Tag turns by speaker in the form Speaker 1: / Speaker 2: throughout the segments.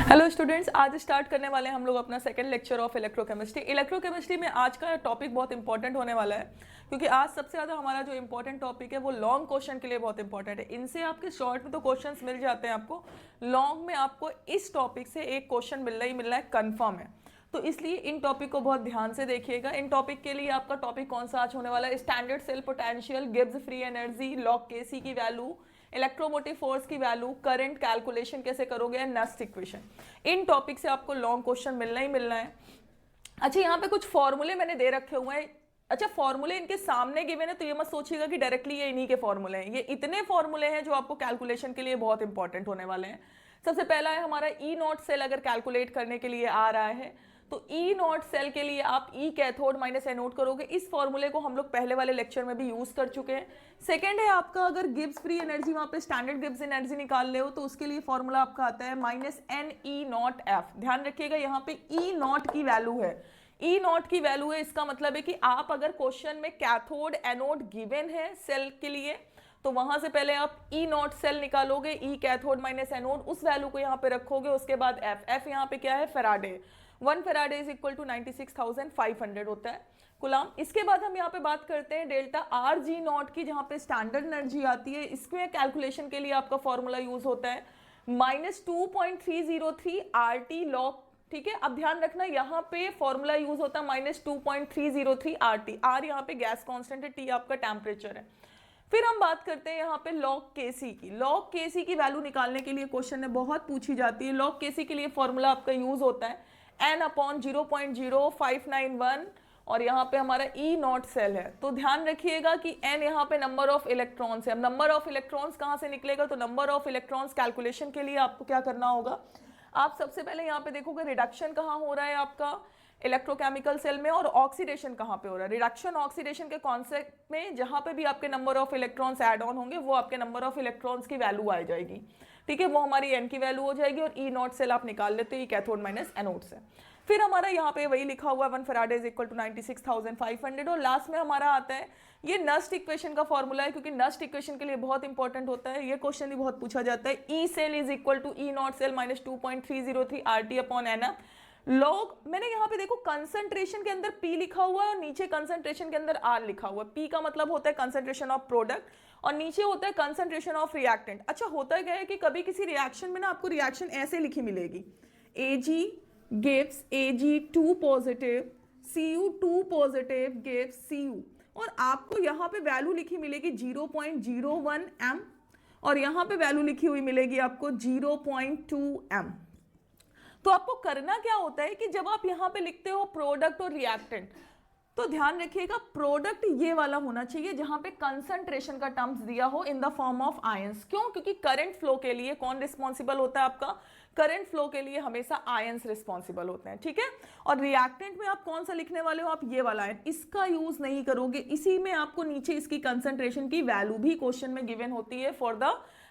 Speaker 1: Hello students, आज start करने वाले हैं हम लोग अपना second lecture of electrochemistry. Electrochemistry में आज का टॉपिक बहुत इंपॉर्टेंट होने वाला है, क्योंकि आज सबसे ज़्यादा हमारा जो इंपॉर्टेंट टॉपिक है वो लॉन्ग क्वेश्चन के लिए बहुत इंपॉर्टेंट है। इनसे आपके शॉर्ट में तो क्वेश्चंस मिल जाते हैं, आपको लॉन्ग में आपको इस टॉपिक से एक क्वेश्चन मिलना ही मिलना है, कन्फर्म है। तो इसलिए इन टॉपिक को बहुत ध्यान से देखिएगा। इन टॉपिक के लिए आपका टॉपिक कौन सा आज होने वाला है? Standard cell potential, Gibbs free energy, log KC की वैल्यू, इलेक्ट्रोमोटिव फोर्स की वैल्यू, करंट कैलकुलेशन कैसे करोगे, नस्ट इक्वेशन। इन टॉपिक से आपको लॉन्ग क्वेश्चन मिलना ही मिलना है। अच्छा, यहाँ पे कुछ फॉर्मूले मैंने दे रखे हुए हैं। अच्छा, फॉर्मूले इनके सामने गिवन है, तो ये मत सोचिएगा कि डायरेक्टली ये इन्हीं के फॉर्मूले हैं। ये इतने फॉर्मूले हैं जो आपको कैलकुलेशन के लिए बहुत इंपॉर्टेंट होने वाले हैं। सबसे पहला है हमारा ई नॉट सेल अगर कैलकुलेट करने के लिए आ रहा है तो ई नॉट सेल के लिए आप ई कैथोड माइनस एनोड करोगे। इस फॉर्मूले को हम लोग पहले वाले लेक्चर में भी यूज कर चुके हैं। सेकंड है आपका, अगर गिब्स फ्री एनर्जी वहां पे स्टैंडर्ड गिब्स एनर्जी निकाल ले हो तो उसके लिए फॉर्मूला आपका आता है minus n E naught F. ध्यान रखिएगा, यहाँ पे ई नॉट की वैल्यू है, ई नॉट की वैल्यू है। इसका मतलब है कि आप अगर क्वेश्चन में कैथोड एनोड गिवन है सेल के लिए तो वहां से पहले आप ई नॉट सेल निकालोगे, ई कैथोड माइनस एनोड, उस वैल्यू को यहाँ पे रखोगे। उसके बाद एफ, एफ यहाँ पे क्या है? Faraday. 1 Faraday is equal to 96,500 होता है कुलाम। इसके बाद हम यहाँ पे बात करते हैं डेल्टा आर जी नॉट की, जहाँ पे स्टैंडर्ड एनर्जी आती है। इसके कैलकुलेशन के लिए आपका फॉर्मूला यूज होता है -2.303 आर टी लॉग। ठीक है, अब ध्यान रखना यहाँ पे फॉर्मूला यूज होता है -2.303 आर टी। आर यहाँ पे गैस कांस्टेंट है, टी आपका टेम्परेचर है। फिर हम बात करते हैं यहाँ पे लॉग केसी की। लॉग केसी की वैल्यू निकालने के लिए क्वेश्चन में बहुत पूछी जाती है। लॉग केसी के लिए फॉर्मूला आपका यूज होता है n/0.0591 और यहाँ पे हमारा ई नॉट सेल है। तो ध्यान रखिएगा कि n यहाँ पे नंबर ऑफ इलेक्ट्रॉन्स है। अब नंबर ऑफ इलेक्ट्रॉन्स कहाँ से निकलेगा? तो नंबर ऑफ इलेक्ट्रॉन्स कैलकुलेशन के लिए आपको क्या करना होगा? आप सबसे पहले यहाँ पे देखोगे रिडक्शन कहाँ हो रहा है आपका इलेक्ट्रोकेमिकल सेल में, और ऑक्सीडेशन कहाँ पे हो रहा है। रिडक्शन ऑक्सीडेशन के कॉन्सेप्ट में जहाँ पे भी आपके number of electrons add on होंगे वो आपके नंबर ऑफ इलेक्ट्रॉन्स की वैल्यू आ जाएगी। ठीक है, वो हमारी एन की वैल्यू हो जाएगी और ई नॉट सेल आप निकाल लेते हैं कैथोड माइनस एनोड से। फिर हमारा यहाँ पे वही लिखा हुआ 1 फेराडे इज इक्वल टू 96,500 और लास्ट में हमारा आता है ये नस्ट इक्वेशन का फॉर्मूला है, क्योंकि नस्ट इक्वेशन के लिए बहुत इंपॉर्टेंट होता है। ये क्वेश्चन भी बहुत पूछा जाता है। E cell is equal to E naught cell -2.303 R T upon n F log. मैंने यहाँ पे देखो कंसंट्रेशन के अंदर P लिखा हुआ है और नीचे कंसंट्रेशन के अंदर R लिखा हुआ है। P का मतलब होता है कंसंट्रेशन ऑफ प्रोडक्ट और नीचे होता है कंसंट्रेशन ऑफ रिएक्टेंट। अच्छा, होता क्या है कि कभी किसी रिएक्शन में ना आपको रिएक्शन ऐसे लिखी मिलेगी, Ag gives Ag2 positive, Cu2 positive gives Cu, और आपको यहाँ पे वैल्यू लिखी मिलेगी 0.01 m और यहाँ पे वैल्यू लिखी हुई मिलेगी आपको 0.2 m। तो आपको करना क्या होता है कि जब आप यहाँ पे लिखते हो प्रोडक्ट और रिएक्टेंट, तो ध्यान रखिएगा प्रोडक्ट ये वाला होना चाहिए जहां पे कंसंट्रेशन का टर्म्स दिया हो in the form of ions. क्यों? क्योंकि करंट फ्लो के लिए कौन रिस्पॉन्सिबल होता है? आपका करंट फ्लो के लिए हमेशा आयंस रिस्पॉन्सिबल होते हैं। ठीक है, और रिएक्टेंट में आप कौन सा लिखने वाले हो? आप ये वाला आयन, इसका यूज नहीं करोगे। इसी में आपको नीचे इसकी कंसंट्रेशन की वैल्यू भी क्वेश्चन में गिवन होती है फॉर द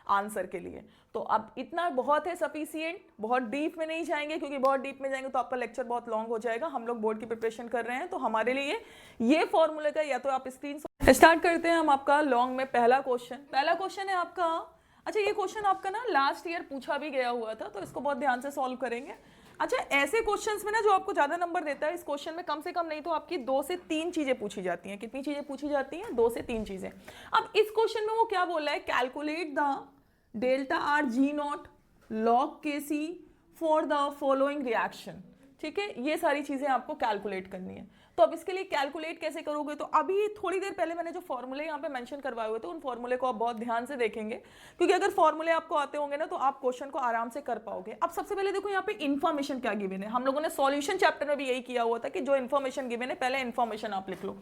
Speaker 1: आंसर के लिए। तो अब इतना बहुत है सफिशिएंट, बहुत डीप में नहीं जाएंगे, क्योंकि बहुत डीप में जाएंगे तो आपका लेक्चर बहुत लॉन्ग हो जाएगा। हम लोग बोर्ड की प्रिपरेशन कर रहे हैं, तो हमारे लिए ये फॉर्मूले का या तो आप स्क्रीन स्टार्ट करते हैं हम आपका लॉन्ग में पहला क्वेश्चन है आपका। अच्छा, ये क्वेश्चन आपका ना लास्ट ईयर पूछा भी गया हुआ था, तो इसको बहुत ध्यान से सॉल्व करेंगे। अच्छा, ऐसे क्वेश्चंस में ना जो आपको ज्यादा नंबर देता है, इस क्वेश्चन में कम से कम नहीं तो आपकी 2 से 3 चीजें पूछी जाती हैं। कितनी चीजें पूछी जाती हैं? 2 से 3 चीजें। अब इस क्वेश्चन में वो क्या बोल रहा है? Calculate the delta R G not log के सी फॉर द फॉलोइंग रिएक्शन। ठीक है, ये सारी चीजें आपको कैलकुलेट करनी है। तो अब इसके लिए कैलकुलेट कैसे करोगे? तो अभी थोड़ी देर पहले मैंने जो फॉर्मूले यहाँ पे मेंशन करवाए हुए थे, उन फॉर्मूले को आप बहुत ध्यान से देखेंगे, क्योंकि अगर फॉर्मूले आपको आते होंगे ना तो आप क्वेश्चन को आराम से कर पाओगे। अब सबसे पहले देखो यहाँ पे इन्फॉर्मेशन क्या गिवन है। हम लोगों ने सॉल्यूशन चैप्टर में भी यही किया हुआ था कि जो इन्फॉर्मेशन गिवन है पहले इन्फॉर्मेशन आप लिख लो।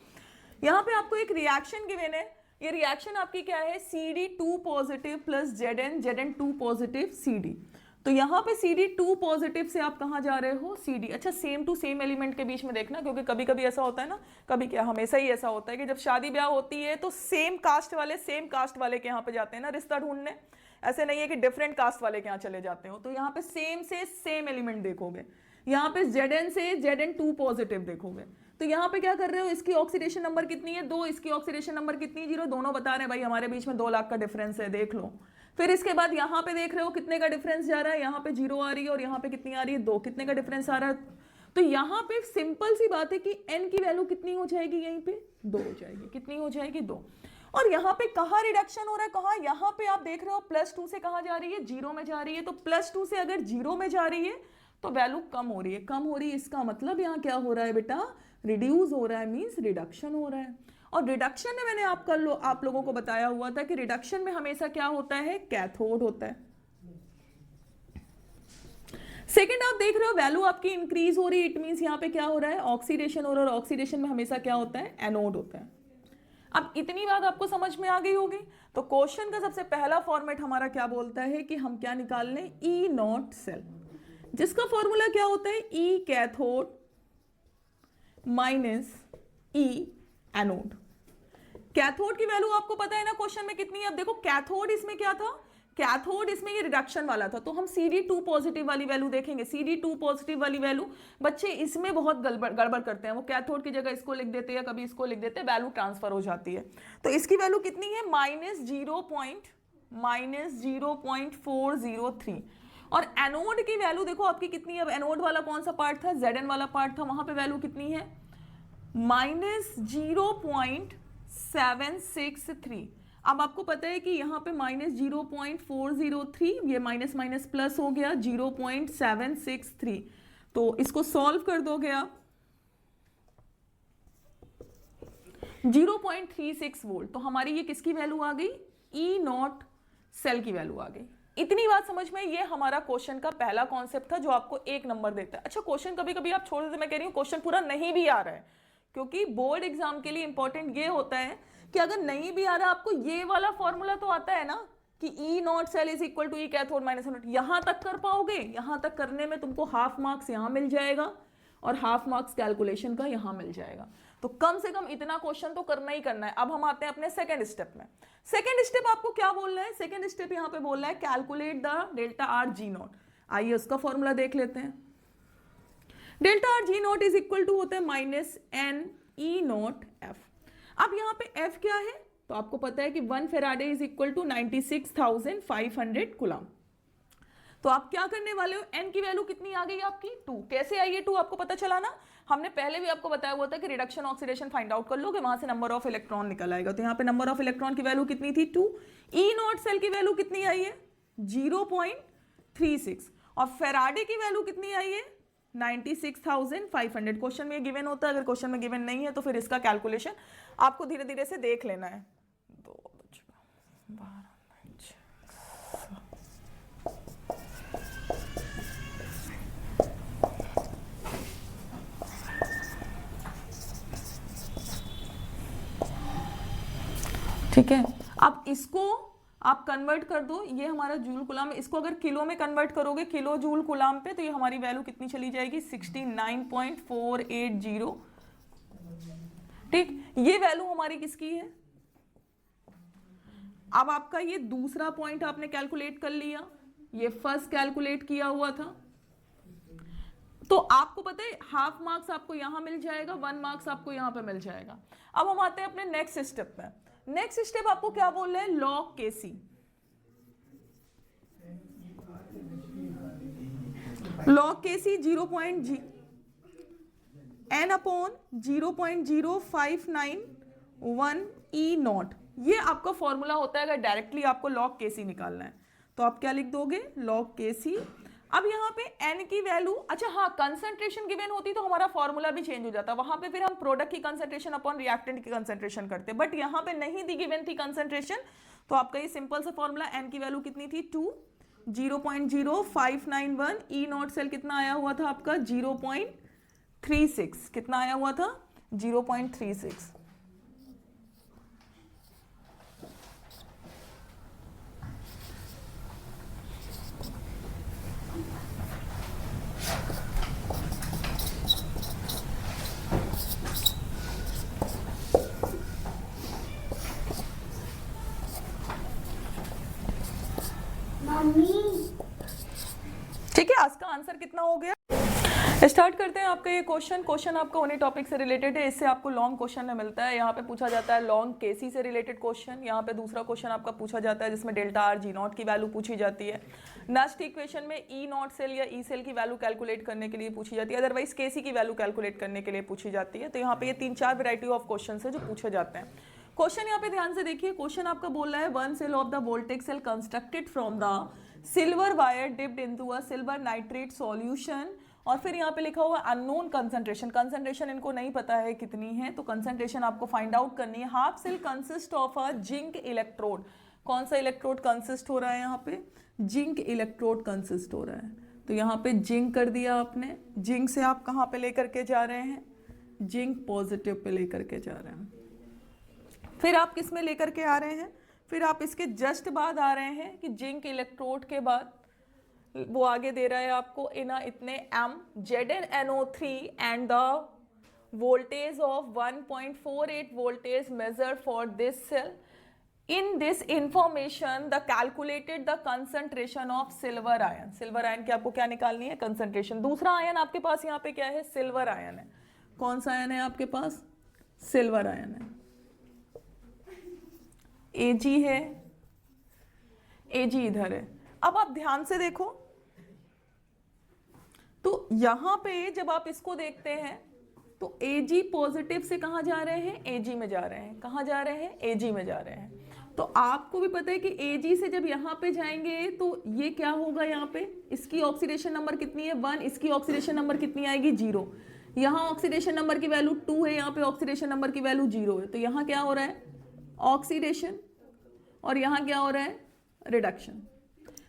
Speaker 1: यहाँ पे आपको एक रिएक्शन गिवन है। ये रिएक्शन आपकी क्या है? CD2 positive plus Zn2 positive CD। तो यहाँ पे CD2 पॉजिटिव से आप कहाँ जा रहे हो? CD। अच्छा, सेम टू सेम एलिमेंट के बीच में देखना, क्योंकि कभी कभी ऐसा होता है ना, कभी क्या हमेशा ही ऐसा होता है कि जब शादी ब्याह होती है तो सेम कास्ट वाले के यहाँ पे जाते हैं ना रिश्ता ढूंढने। ऐसे नहीं है कि डिफरेंट कास्ट वाले के यहाँ चले जाते हो। तो यहाँ पे सेम से सेम एलिमेंट देखोगे। यहाँ पे Zn से Zn2 पॉजिटिव देखोगे। तो यहाँ पे क्या कर रहे हो? इसकी ऑक्सीडेशन नंबर कितनी है? 2। इसकी ऑक्सीडेशन नंबर कितनी है? 0। दोनों बता रहे हैं भाई हमारे बीच में 2 लाख का डिफरेंस है, देख लो। फिर इसके बाद यहाँ पे देख रहे हो कितने का डिफरेंस जा रहा है, यहाँ पे 0 आ रही है और यहाँ पे कितनी आ रही है 2, कितने का डिफरेंस आ रहा है। तो यहाँ पे सिंपल सी बात है कि n की वैल्यू कितनी हो जाएगी, यहीं पे 2 हो जाएगी, कितनी हो जाएगी 2। और यहाँ पे कहाँ रिडक्शन हो रहा है, कहाँ, यहाँ पे आप देख रहे हो +2 से कहाँ जा रही है, 0 में जा रही है। तो +2 से अगर 0 में जा रही है तो वैल्यू कम हो रही है, कम हो रही है, इसका मतलब यहाँ क्या हो रहा है बेटा, रिड्यूस हो रहा है, मीन्स रिडक्शन हो रहा है। और रिडक्शन में मैंने आप लोगों को बताया हुआ था कि रिडक्शन में हमेशा क्या होता है, कैथोड होता है। सेकेंड आप देख रहे हो वैल्यू आपकी इंक्रीज हो रही है, इट मीन्स यहाँ पे क्या हो रहा है, ऑक्सीडेशन हो रहा है, और ऑक्सीडेशन में हमेशा क्या होता है, एनोड होता है। अब इतनी बात आपको समझ में आ गई होगी। तो क्वेश्चन का सबसे पहला फॉर्मेट हमारा क्या बोलता है कि हम क्या निकाल लें, ई नॉट सेल, जिसका फॉर्मूला क्या होता है, E cathode minus E anode. Cathode की वैल्यू आपको पता है ना क्वेश्चन में कितनी है। अब देखो कैथोड इसमें क्या था, कैथोड इसमें ये रिडक्शन वाला था, तो हम CD2 पॉजिटिव वाली वैल्यू देखेंगे। CD2 पॉजिटिव वाली वैल्यू, बच्चे इसमें बहुत गड़बड़ करते हैं, वो कैथोड की जगह इसको लिख देते हैं, कभी इसको लिख देते हैं, वैल्यू ट्रांसफर हो जाती है। तो इसकी वैल्यू कितनी है, -0.403। और एनोड की वैल्यू देखो आपकी कितनी है। अब एनोड वाला कौन सा पार्ट था, Zn वाला पार्ट था, वहां पे वैल्यू कितनी है, -0.763। अब आपको पता है कि यहाँ पे -0.403, ये माइनस माइनस प्लस हो गया 0.763। तो इसको सॉल्व कर दोगे आप, 0.36 वोल्ट। तो हमारी ये किसकी वैल्यू आ गई, ई नॉट सेल की वैल्यू आ गई। इतनी बात समझ में, ये हमारा क्वेश्चन का पहला कॉन्सेप्ट था जो आपको 1 नंबर देता है। अच्छा क्वेश्चन कभी कभी आप छोड़ देते, मैं कह रही हूँ क्वेश्चन पूरा नहीं भी आ रहा है, क्योंकि बोर्ड एग्जाम के लिए इंपॉर्टेंट ये होता है कि अगर नहीं भी आ रहा आपको ये वाला फॉर्मूला तो आता है ना कि E naught cell is equal to E cathode minus anode, यहां तक कर पाओगे। यहां तक करने में तुमको हाफ मार्क्स यहां मिल जाएगा और हाफ मार्क्स कैलकुलेशन का यहां मिल जाएगा। तो कम से कम इतना क्वेश्चन तो करना ही करना है। अब हम आते हैं अपने सेकंड स्टेप में। सेकंड स्टेप आपको क्या बोल रहा है, सेकंड स्टेप यहां पे बोल रहा है calculate the delta R G naught. आइए उसका फॉर्मूला देख लेते हैं। Delta R G naught is equal to होता है -n ई नॉट एफ। अब यहाँ पे F क्या है, तो आपको पता है कि 1 Faraday is equal to 96,500 coulomb. तो आप क्या करने वाले हो, n की वैल्यू कितनी आ गई आपकी 2। कैसे आई है 2 आपको पता चला ना, हमने पहले भी आपको बताया हुआ था कि रिडक्शन ऑक्सीडेशन फाइंड आउट कर लोगे, वहां से नंबर ऑफ इलेक्ट्रॉन निकल आएगा। तो यहाँ पे नंबर ऑफ इलेक्ट्रॉन की वैल्यू कितनी थी 2। ई नॉट सेल की वैल्यू कितनी आई है 0.36 और फेराडे की वैल्यू कितनी आई है 96,500। क्वेश्चन में गिवन होता है, अगर क्वेश्चन में गिवन नहीं है तो फिर इसका कैलकुलेशन आपको धीरे धीरे से देख लेना है। 2 12 ठीक है। अब इसको आप कन्वर्ट कर दो, ये हमारा जूल कुलाम, इसको अगर किलो में कन्वर्ट करोगे, किलो जूल कुलाम पे, तो ये हमारी वैल्यू कितनी चली जाएगी 69.480। ठीक, ये वैल्यू हमारी किसकी है। अब आपका ये दूसरा पॉइंट आपने कैलकुलेट कर लिया, ये फर्स्ट कैलकुलेट किया हुआ था, तो आपको पता है हाफ मार्क्स आपको यहां मिल जाएगा, 1 मार्क्स आपको यहां पे मिल जाएगा। अब हम आते हैं अपने नेक्स्ट स्टेप पे। नेक्स्ट स्टेप आपको क्या बोल रहे हैं, log KC. Log KC 0.n/0.0591 E naught, ये आपका फॉर्मूला होता है अगर डायरेक्टली आपको लॉग केसी निकालना है तो आप क्या लिख दोगे, लॉग केसी। अब यहाँ पे n की वैल्यू, अच्छा हाँ, कंसंट्रेशन गिवन होती तो हमारा फॉर्मूला भी चेंज हो जाता, वहां पे फिर हम प्रोडक्ट की कंसंट्रेशन अपॉन रिएक्टेंट की कंसंट्रेशन करते, बट यहाँ पे नहीं दी गिवन थी कंसंट्रेशन, तो आपका ये सिंपल सा फॉर्मूला, n की वैल्यू कितनी थी 2, 0.0591, ई नॉट सेल कितना आया हुआ था आपका 0.36, कितना आया हुआ था 0.36। ठीक है, आज का आंसर कितना हो गया, स्टार्ट करते हैं आपका ये क्वेश्चन आपका उन्हीं टॉपिक से रिलेटेड है, इससे आपको लॉन्ग क्वेश्चन मिलता है। यहाँ पे पूछा जाता है लॉन्ग केसी से रिलेटेड क्वेश्चन। यहाँ पे दूसरा क्वेश्चन आपका पूछा जाता है जिसमें डेल्टा आर जी नॉट की वैल्यू पूछी जाती है। नेक्स्ट इक्वेशन में ई नॉट सेल या ई सेल की वैल्यू कैलकुलेट करने के लिए पूछी जाती है, अदरवाइज केसी की वैल्यू कैलकुलेट करने के लिए पूछी जाती है। तो यहाँ पे ये 3-4 वेराइटी ऑफ क्वेश्चन है जो पूछे जाते हैं। क्वेश्चन यहाँ पे ध्यान से देखिए, क्वेश्चन आपका बोल रहा है one cell of the voltage cell constructed from the silver wire dipped into a silver nitrate solution, और फिर यहाँ पे लिखा हुआ अननोन कंसंट्रेशन। कंसंट्रेशन इनको नहीं पता है कितनी है, तो कंसंट्रेशन आपको फाइंड आउट करनी है। Half cell consist of a zinc electrode. कौन सा इलेक्ट्रोड कंसिस्ट हो रहा है यहाँ पे? जिंक इलेक्ट्रोड कंसिस्ट हो रहा है। तो यहाँ पे जिंक कर दिया आपने। जिंक से आप कहाँ पे लेकर के जा रहे हैं? जिंक पॉजिटिव पे लेकर के जा रहे हैं। फिर आप किस में लेकर के आ रहे हैं? फिर आप इसके जस्ट बाद आ रहे हैं कि जिंक इलेक्ट्रोड के बाद वो आगे दे रहा है आपको इतने M ZnNO3 and the voltage of 1.48 voltage measured for this cell. In this information the calculated the concentration of silver ion. Silver ion की आपको क्या निकालनी है? कंसंट्रेशन। दूसरा आयन आपके पास यहाँ पे क्या है? सिल्वर आयन है। कौन सा आयन है आपके पास? सिल्वर आयन है। Ag है, Ag इधर है। अब आप ध्यान से देखो तो यहां पे जब आप इसको देखते हैं तो Ag पॉजिटिव से कहां जा रहे हैं? Ag में जा रहे हैं। कहां जा रहे हैं? Ag में जा रहे हैं। तो आपको भी पता है कि Ag से जब यहां पे जाएंगे तो ये क्या होगा? यहाँ पे इसकी ऑक्सीडेशन नंबर कितनी है? 1। इसकी ऑक्सीडेशन नंबर कितनी आएगी? 0। यहाँ ऑक्सीडेशन नंबर की वैल्यू 2 है, यहाँ पे ऑक्सीडेशन नंबर की वैल्यू 0 है। तो यहाँ क्या हो रहा है? ऑक्सीडेशन, और यहाँ क्या हो रहा है? रिडक्शन।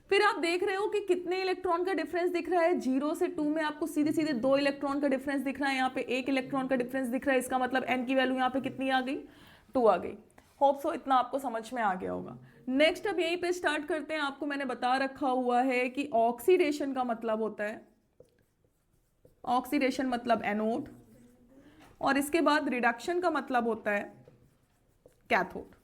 Speaker 1: फिर आप देख रहे हो कि कितने इलेक्ट्रॉन का डिफरेंस दिख रहा है? 0 से 2 में आपको सीधे सीधे 2 इलेक्ट्रॉन का डिफरेंस दिख रहा है। यहाँ पे 1 इलेक्ट्रॉन का डिफरेंस दिख रहा है। इसका मतलब n की वैल्यू यहाँ पे कितनी आ गई? 2 आ गई। होप सो इतना आपको समझ में आ गया होगा। नेक्स्ट अब यहीं पे स्टार्ट करते हैं। आपको मैंने बता रखा हुआ है कि ऑक्सीडेशन का मतलब होता है, ऑक्सीडेशन मतलब एनोड, और इसके बाद रिडक्शन का मतलब होता है कैथोड।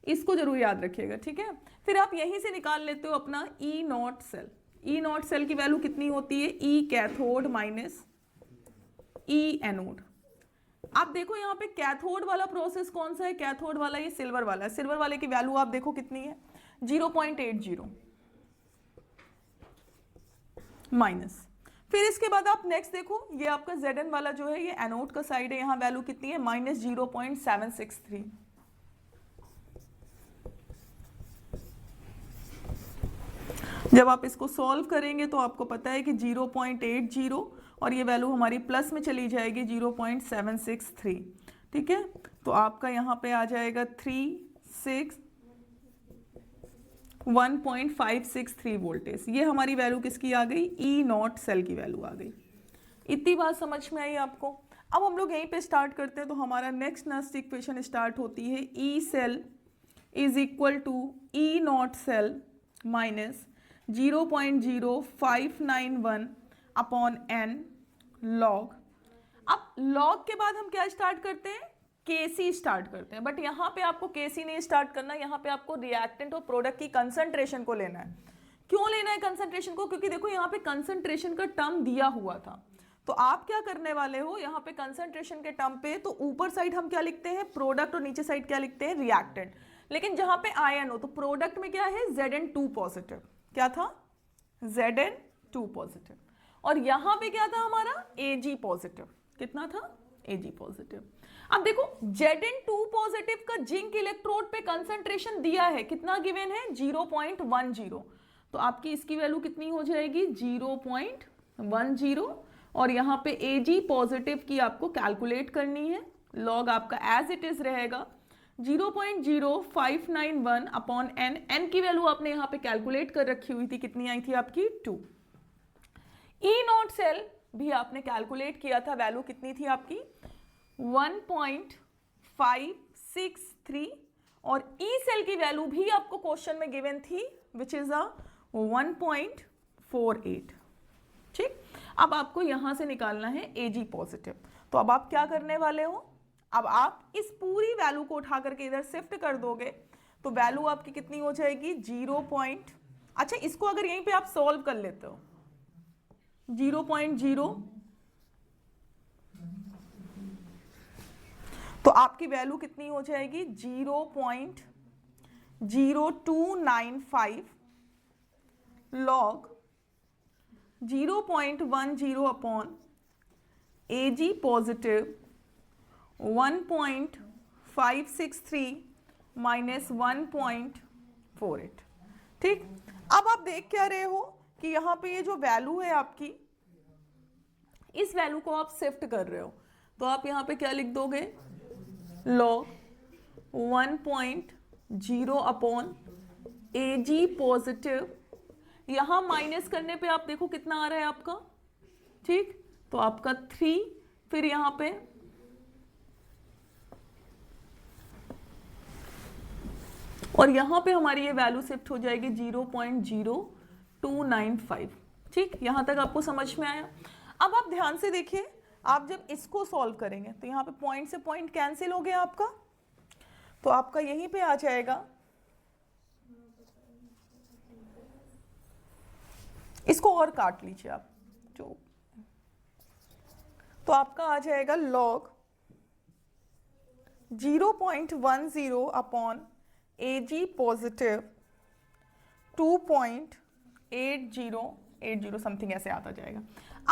Speaker 1: इसको जरूर याद रखिएगा, ठीक है। फिर आप यहीं से निकाल लेते हो अपना E naught cell. E naught cell की वैल्यू कितनी होती है? E cathode minus E anode. आप देखो यहाँ पे कैथोड वाला प्रोसेस कौन सा है? कैथोड वाला ये सिल्वर वाला है। सिल्वर वाले की वैल्यू आप देखो कितनी है? 0.80 माइनस। फिर इसके बाद आप नेक्स्ट देखो, ये आपका Zn वाला जो है ये एनोड का साइड है। यहाँ वैल्यू कितनी है? -0.763। जब आप इसको सॉल्व करेंगे तो आपको पता है कि 0.80 और ये वैल्यू हमारी प्लस में चली जाएगी 0.763, ठीक है। तो आपका यहाँ पे आ जाएगा 1.563 वोल्टेज। ये हमारी वैल्यू किसकी आ गई? ई नॉट सेल की वैल्यू आ गई। इतनी बात समझ में आई आपको? अब हम लोग यहीं पे स्टार्ट करते हैं। तो हमारा नेक्स्ट इक्वेशन स्टार्ट होती है E cell is equal to E naught cell minus 0.0591 upon n log. अब लॉग के बाद हम क्या स्टार्ट करते हैं? केसी स्टार्ट करते हैं। बट यहाँ पे आपको केसी नहीं स्टार्ट करना, यहाँ पे आपको रिएक्टेंट और प्रोडक्ट की कंसंट्रेशन को लेना है। क्यों लेना है कंसंट्रेशन को? क्योंकि देखो यहाँ पे कंसंट्रेशन का टर्म दिया हुआ था। तो आप क्या करने वाले हो यहाँ पे कंसंट्रेशन के टर्म पे? तो ऊपर साइड हम क्या लिखते हैं? प्रोडक्ट, और नीचे साइड क्या लिखते हैं? रिएक्टेंट। लेकिन जहां पे आयन हो तो प्रोडक्ट में क्या है? Zn2 positive. क्या था? Zn2 positive. और यहां पे क्या था हमारा? Ag positive. कितना था? Ag positive. अब देखो Zn2 पॉजिटिव का जिंक इलेक्ट्रोड पे कंसंट्रेशन दिया है, कितना गिवन है? 0.10। तो आपकी इसकी वैल्यू कितनी हो जाएगी? 0.10। और यहाँ पे Ag पॉजिटिव की आपको कैलकुलेट करनी है। लॉग आपका एज इट इज रहेगा 0.0591 अपॉन n। n की वैल्यू आपने यहाँ पे कैलकुलेट कर रखी हुई थी, कितनी आई थी आपकी? 2। ई नॉट सेल भी आपने कैलकुलेट किया था, वैल्यू कितनी थी आपकी? 1.563। और ई सेल की वैल्यू भी आपको क्वेश्चन में गिवन थी, विच इज अ 1.48। ठीक। अब आपको यहां से निकालना है Ag पॉजिटिव। तो अब आप क्या करने वाले हो? अब आप इस पूरी वैल्यू को उठा करके इधर शिफ्ट कर दोगे तो वैल्यू आपकी कितनी हो जाएगी? 0. अच्छा, इसको अगर यहीं पे आप सॉल्व कर लेते हो 0.0 तो आपकी वैल्यू कितनी हो जाएगी 0.0295 log 0.10 upon Ag positive 1.563 minus 1.48। ठीक, अब आप देख क्या रहे हो कि यहाँ पे ये जो वैल्यू है आपकी, इस वैल्यू को आप शिफ्ट कर रहे हो, तो आप यहाँ पे क्या लिख दोगे log 1.0 अपॉन Ag पॉजिटिव, यहाँ माइनस करने पे आप देखो कितना आ रहा है आपका, ठीक, तो आपका 3, फिर यहाँ पे और यहाँ पे हमारी ये वैल्यू शिफ्ट हो जाएगी 0.0295। ठीक, यहाँ तक आपको समझ में आया। अब आप ध्यान से देखिए, आप जब इसको सॉल्व करेंगे तो यहाँ पे पॉइंट से पॉइंट कैंसिल हो गया आपका, तो आपका यहीं पे आ जाएगा, इसको और काट लीजिए आप जो, तो आपका आ जाएगा log 0.10 upon Ag positive 2.8080 something ऐसे आता जाएगा।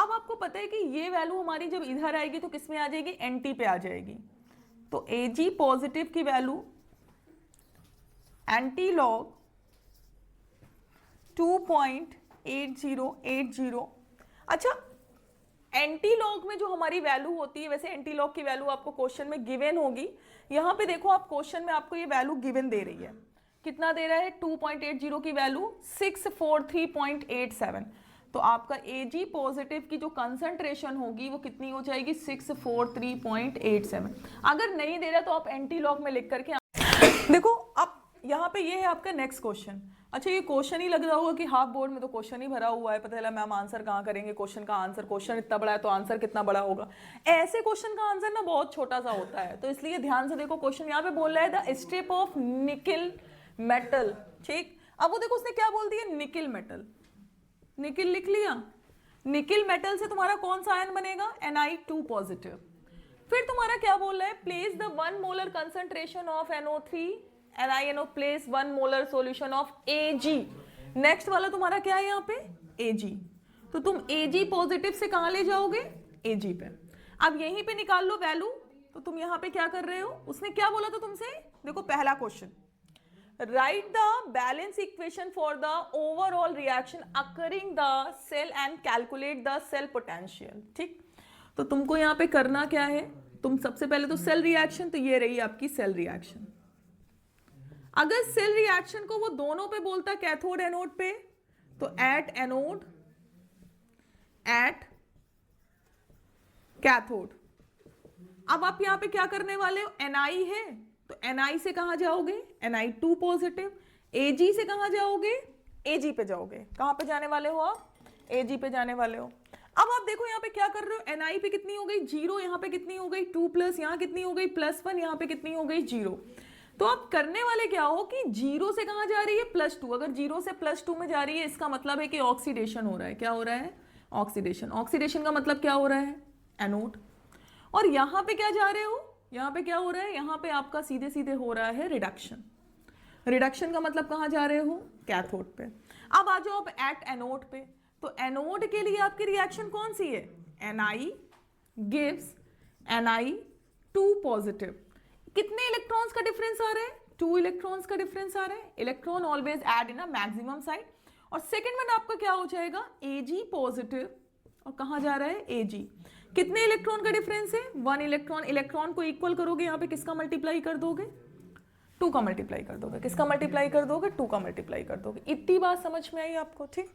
Speaker 1: अब आपको पता है कि ये वैल्यू हमारी जब इधर आएगी तो किस में आ जाएगी, एंटी पे आ जाएगी, तो Ag पॉजिटिव की वैल्यू एंटी लॉग 2.8080। अच्छा, एंटी लॉग में जो हमारी वैल्यू होती है, वैसे एंटी लॉग की वैल्यू आपको क्वेश्चन में गिवन होगी, यहाँ पे देखो आप क्वेश्चन में आपको ये वैल्यू गिवन दे रही है, कितना दे रहा है 2.80 की वैल्यू 643.87, तो आपका Ag पॉजिटिव की जो कंसंट्रेशन होगी वो कितनी हो जाएगी 643.87। अगर नहीं दे रहा तो आप एंटी लॉग में लिख करके देखो। अब यहाँ पे ये है आपका नेक्स्ट क्वेश्चन। अच्छा, ये क्वेश्चन ही लग रहा होगा कि हाफ बोर्ड में तो क्वेश्चन ही भरा हुआ है, पता चला मैम आंसर कहाँ करेंगे क्वेश्चन का आंसर, क्वेश्चन इतना बड़ा है तो आंसर कितना बड़ा होगा। ऐसे क्वेश्चन का आंसर ना बहुत छोटा सा होता है, तो इसलिए ध्यान से देखो। क्वेश्चन यहाँ पे बोल रहा है the strip of nickel metal. ठीक, अब वो देखो उसने क्या बोल दिया, निकिल मेटल, निकिल लिख लिया, निकिल मेटल से तुम्हारा कौन सा आयन बनेगा, Ni2 पॉजिटिव। फिर तुम्हारा क्या बोल रहा है, place the 1 molar concentration of NO3 NiNO place 1 molar solution of Ag। Next वाला तुम्हारा क्या है यहाँ पे, Ag, तो तुम Ag पॉजिटिव से कहां ले जाओगे, Ag पे। अब यहीं पे निकाल लो वैल्यू, तो तुम यहाँ पे क्या कर रहे हो, उसने क्या बोला था तुमसे, देखो पहला question, write the balance equation for the overall reaction occurring the cell and calculate the cell potential. ठीक, तो तुमको यहाँ पे करना क्या है, तुम सबसे पहले तो सेल रिएक्शन, तो ये रही आपकी सेल रिएक्शन। अगर सेल रिएक्शन को वो दोनों पे बोलता कैथोड एनोड पे, तो एट एनोड एट कैथोड। अब आप यहां पे क्या करने वाले हो, Ni है तो Ni से कहां जाओगे, Ni2 पॉजिटिव। Ag से कहां जाओगे, Ag पे जाओगे। कहां पे जाने वाले हो आप, Ag पे जाने वाले हो। अब आप देखो यहाँ पे क्या कर रहे हो, Ni पे कितनी हो गई 0, यहाँ पे कितनी हो गई 2 प्लस, यहाँ कितनी हो गई +1, यहाँ पे कितनी हो गई 0। तो आप करने वाले क्या हो कि 0 से कहां जा रही है +2, अगर 0 से +2 में जा रही है इसका मतलब है कि ऑक्सीडेशन हो रहा है। क्या हो रहा है, ऑक्सीडेशन। ऑक्सीडेशन का मतलब क्या हो रहा है, एनोड। और यहाँ पे क्या जा रहे हो, यहाँ पे क्या हो रहा है, यहाँ पे आपका सीधे सीधे हो रहा है रिडक्शन। रिडक्शन का मतलब कहाँ जा रहे हो, कैथोड पे। अब आ जाओ आप एट एनोड पे, तो एनोड के लिए आपकी रिएक्शन कौन सी है, Ni गिव्स Ni2 पॉजिटिव। कितने इलेक्ट्रॉन्स का डिफरेंस आ रहा है, 2 इलेक्ट्रॉन्स का डिफरेंस आ रहा है। Electron always add in a maximum side. और सेकंड में आपका क्या हो जाएगा, Ag पॉजिटिव, और कहां जा रहा है Ag। कितने इलेक्ट्रॉन का डिफरेंस है, 1 इलेक्ट्रॉन। इलेक्ट्रॉन को इक्वल करोगे यहाँ पे किसका मल्टीप्लाई कर दोगे, 2 का मल्टीप्लाई कर दोगे। किसका मल्टीप्लाई कर दोगे, 2 का मल्टीप्लाई कर दोगे। इतनी बात समझ में आई आपको, ठीक।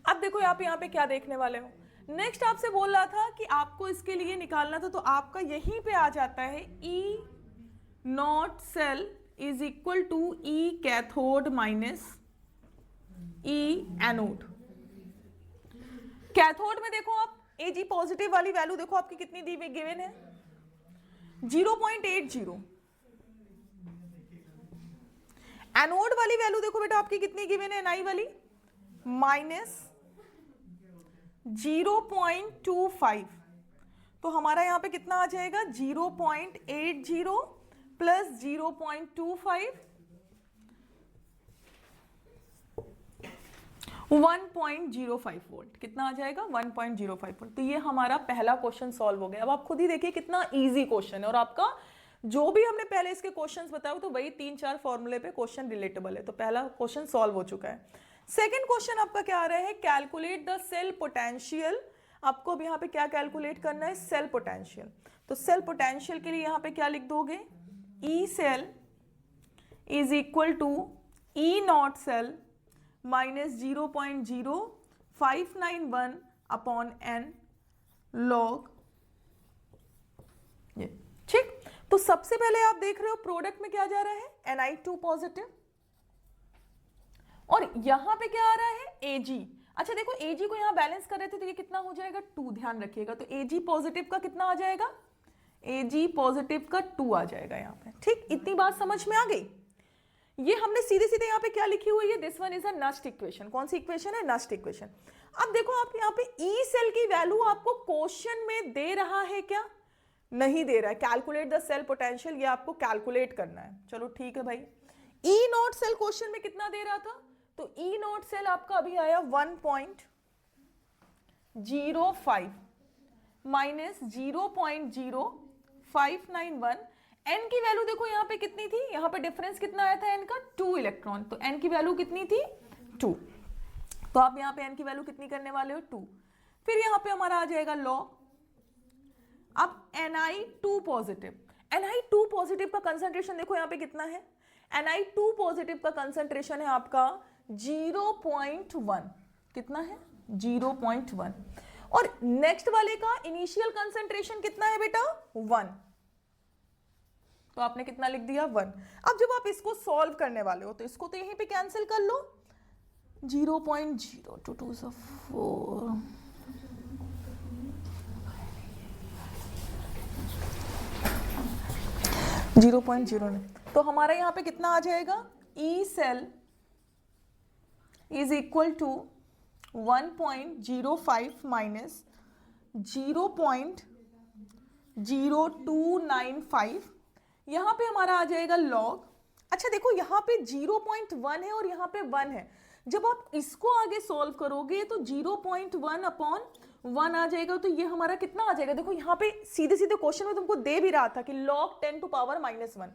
Speaker 1: अब देखो आप यहाँ पे क्या देखने वाले हो, नेक्स्ट आपसे बोल रहा था कि आपको इसके लिए निकालना था, तो आपका यहीं पे आ जाता है E naught cell is equal to E cathode minus E anode. Cathode में देखो आप Ag पॉजिटिव वाली वैल्यू देखो आपकी कितनी दी हुई गिवन है, 0.80। एनोड वाली वैल्यू देखो बेटा आपकी कितनी गिवन है, Ni वाली -0.25। तो तो हमारा यहाँ पे कितना आ जाएगा 0.80 प्लस 0.25 1.05 वोल्ट, कितना आ जाएगा 1.05 वोल्ट। तो ये हमारा पहला क्वेश्चन सॉल्व हो गया। अब आप खुद ही देखिए कितना इजी क्वेश्चन है, और आपका जो भी हमने पहले इसके क्वेश्चंस बताए तो वही 3-4 फॉर्मूले पे क्वेश्चन रिलेटेबल है। तो पहला क्वेश्चन सॉल्व हो चुका है। सेकंड क्वेश्चन आपका क्या आ रहा है, कैलकुलेट द सेल पोटेंशियल। आपको अब यहाँ पे क्या कैलकुलेट करना है, सेल पोटेंशियल। तो सेल पोटेंशियल के लिए यहाँ पे क्या लिख दोगे, E cell is equal to E naught cell minus 0.0591 upon n log. ये ठीक। तो सबसे पहले आप देख रहे हो प्रोडक्ट में क्या जा रहा है, Ni2 पॉजिटिव, और यहां पे क्या आ रहा है Ag। अच्छा देखो Ag को यहां बैलेंस कर रहे थे तो ये कितना हो जाएगा 2, ध्यान रखिएगा। तो Ag पॉजिटिव का कितना आ जाएगा, Ag पॉजिटिव का 2 आ जाएगा यहाँ पे। ठीक, इतनी बात समझ में आ गई। ये हमने सीधे सीधे यहाँ पे क्या लिखी हुई है, this one is a Nernst equation. कौन सी इक्वेशन है, नस्ट इक्वेशन। अब देखो आप यहाँ पे ई सेल की वैल्यू आपको क्वेश्चन में दे रहा है क्या, नहीं दे रहा है। कैलकुलेट द सेल पोटेंशियल, ये आपको कैलकुलेट करना है। चलो ठीक है भाई। ई नॉट सेल क्वेश्चन में कितना दे रहा था, तो ई नॉट सेल आपका अभी आया 1.05 माइनस 0.0591। एन की वैल्यू देखो यहाँ पे कितनी थी, यहाँ पे डिफरेंस कितना आया था एन का, 2 इलेक्ट्रॉन। तो एन की वैल्यू कितनी थी 2। तो आप यहाँ पे एन की वैल्यू कितनी करने वाले हो 2। फिर यहाँ पे हमारा आ जाएगा लॉग। अब Ni2 पॉजिटिव, Ni2 पॉजिटिव का कंसंट्रेशन देखो यहाँ पे कितना है, Ni2 पॉजिटिव का कंसंट्रेशन है आपका 0.1। कितना है 0.1। और नेक्स्ट वाले का इनिशियल कंसंट्रेशन कितना है बेटा 1। तो आपने कितना लिख दिया 1। अब जब आप इसको सॉल्व करने वाले हो तो इसको तो यहीं पे कैंसिल कर लो, 0.02 4 0.09। तो हमारा यहां पे कितना आ जाएगा, E cell is equal to 1.05 minus 0.0295। यहां पे हमारा आ जाएगा लॉग। अच्छा देखो यहाँ पे 0.1 है और यहाँ पे 1 है। जब आप इसको आगे सॉल्व करोगे तो 0.1 अपॉन 1 आ जाएगा। तो ये हमारा कितना आ जाएगा, देखो यहाँ पे सीधे सीधे क्वेश्चन में तुमको दे भी रहा था कि log 10 टू पावर -1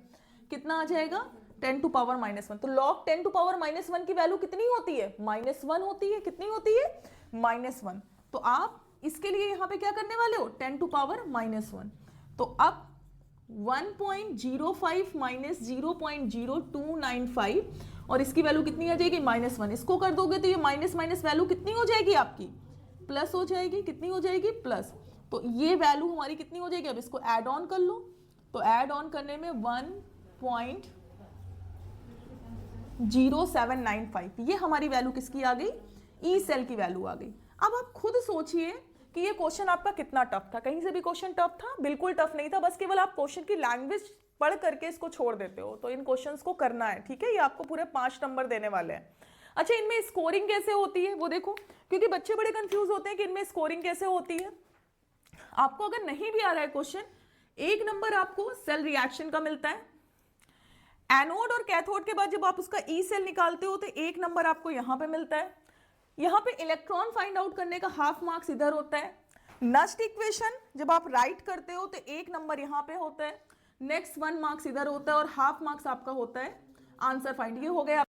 Speaker 1: कितना आ जाएगा 10 टू पावर -1। तो log 10 टू पावर -1 की वैल्यू कितनी होती है, -1 होती है। कितनी होती है, -1। तो आप इसके लिए यहाँ पे क्या करने वाले हो, 10 टू पावर -1। तो अब 1.05 माइनस 0.0295 और इसकी वैल्यू कितनी आ जाएगी -1। इसको कर दोगे तो ये माइनस माइनस वैल्यू कितनी हो जाएगी आपकी, प्लस हो जाएगी। कितनी हो जाएगी, प्लस। तो ये वैल्यू हमारी कितनी हो जाएगी, अब इसको ऐड ऑन कर लो। तो ऐड ऑन करने में 1.0795 ये हमारी वैल्यू किसकी आ गई, ई सेल की वैल्यू आ गई। अब आप खुद सोचिए कि ये क्वेश्चन आपका कितना टफ था। कहीं से भी क्वेश्चन टफ था, बिल्कुल टफ नहीं था। बस केवल आप क्वेश्चन की लैंग्वेज पढ़ करके इसको छोड़ देते हो। तो इन क्वेश्चंस को करना है, ठीक है। ये आपको पूरे 5 नंबर देने वाले हैं। अच्छा, इनमें स्कोरिंग कैसे होती है वो देखो, क्योंकि बच्चे बड़े कंफ्यूज होते हैं कि इनमें स्कोरिंग कैसे होती है। आपको अगर नहीं भी आ रहा है क्वेश्चन, 1 नंबर आपको सेल रिएक्शन का मिलता है। एनोड और कैथोड के बाद जब आप उसका ई सेल निकालते हो तो 1 नंबर आपको यहां पे मिलता है। यहां पे इलेक्ट्रॉन फाइंड आउट करने का हाफ मार्क्स इधर होता है। नस्ट इक्वेशन जब आप राइट करते हो तो 1 नंबर यहां पे होता है, नेक्स्ट 1 मार्क्स इधर होता है और हाफ मार्क्स आपका होता है आंसर फाइंड। ये हो गया